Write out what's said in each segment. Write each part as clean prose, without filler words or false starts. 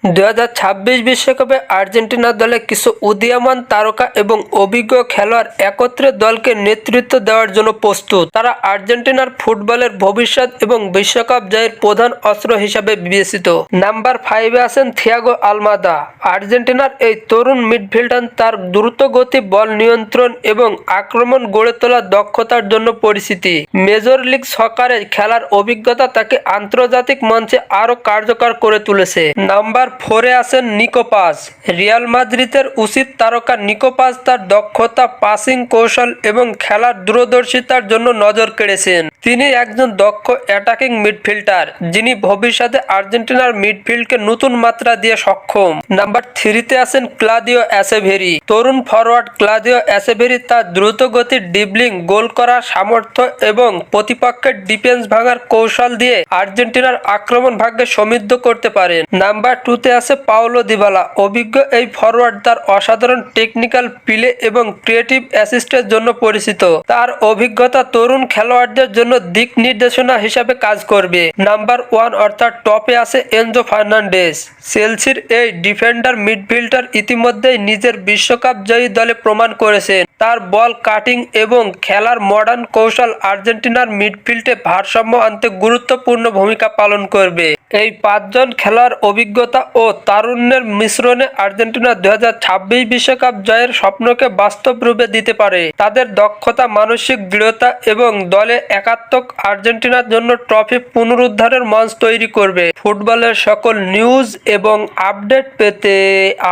2026 বিশ্বকাপে আর্জেন্টিনা দলে কিছু উদীয়মান তারকা এবং অভিজ্ঞ খেলোয়াড় একত্রে দলকে নেতৃত্ব দেওয়ার জন্য প্রস্তুত। তারা আর্জেন্টিনার ফুটবলের ভবিষ্যৎ এবং বিশ্বকাপ জয়ের প্রধান অস্ত্র হিসাবে বিবেচিত। নাম্বার 5-এ আছেন থিয়াগো আলমাদা। আর্জেন্টিনার এই তরুণ মিডফিল্ডার তার দ্রুতগতি, বল নিয়ন্ত্রণ এবং আক্রমণ গড়ে তোলার দক্ষতার জন্য পরিচিতি। মেজর লিগ সকারে খেলার অভিজ্ঞতা তাকে আন্তর্জাতিক মঞ্চে আরও কার্যকর করে তুলেছে। নাম্বার 4-এ আছেন নিকো পাজ। রিয়াল মাদ্রিদের উচিত তারকা নিকো পাজ তার দক্ষতা, পাসিং কৌশল এবং খেলার দূরদর্শিতার জন্য নজর কেড়েছেন। তিনি একজন দক্ষ অ্যাটাকিং মিডফিল্ডার যিনি ভবিষ্যতে আর্জেন্টিনার মিডফিল্ডকে নতুন মাত্রা দিয়ে সক্ষম। নাম্বার 3-তে আছেন ক্লাদিও এসেভেরি। তরুণ ফরওয়ার্ড ক্লাদিও এসেভেরি তার দ্রুতগতির ড্রিবলিং, গোল করার সামর্থ্য এবং প্রতিপক্ষের ডিফেন্স ভাঙার কৌশল দিয়ে আর্জেন্টিনার আক্রমণ ভাগ্যে সমৃদ্ধ করতে পারেন। নাম্বার 2-তে আছে পাওলো দিবালা। অভিজ্ঞ এই ফরওয়ার্ড তার অসাধারণ টেকনিক্যাল প্লে এবং ক্রিয়েটিভ অ্যাসিস্টের জন্য পরিচিত। তার অভিজ্ঞতা তরুণ খেলোয়াড়দের জন্য দিক নির্দেশনা হিসাবে কাজ করবে। নাম্বার 1 অর্থাৎ টপে আছে এনজো ফার্নান্ডেজ। চেলসির এই ডিফেন্ডার মিডফিল্ডার ইতিমধ্যেই নিজের বিশ্বকাপ জয়ী দলে প্রমাণ করেছেন। তার বল কাটিং এবং খেলার মডার্ন কৌশল আর্জেন্টিনার মিডফিল্ডে ভারসাম্য আনতে গুরুত্বপূর্ণ ভূমিকা পালন করবে। এই 5 জন খেলোয়াড় অভিজ্ঞতা ও তারুণ্যের মিশ্রণে আর্জেন্টিনা 2026 বিশ্বকাপ জয়ের স্বপ্নকে বাস্তব রূপে দিতে পারে। তাদের দক্ষতা, মানসিক দৃঢ়তা এবং দলে একাত্মক আর্জেন্টিনার জন্য ট্রফি পুনরুদ্ধারের মঞ্চ তৈরি করবে। ফুটবলের সকল নিউজ এবং আপডেট পেতে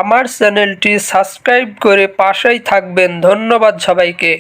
আমার চ্যানেলটি সাবস্ক্রাইব করে পাশেই থাকবেন। ধন্যবাদ সবাইকে।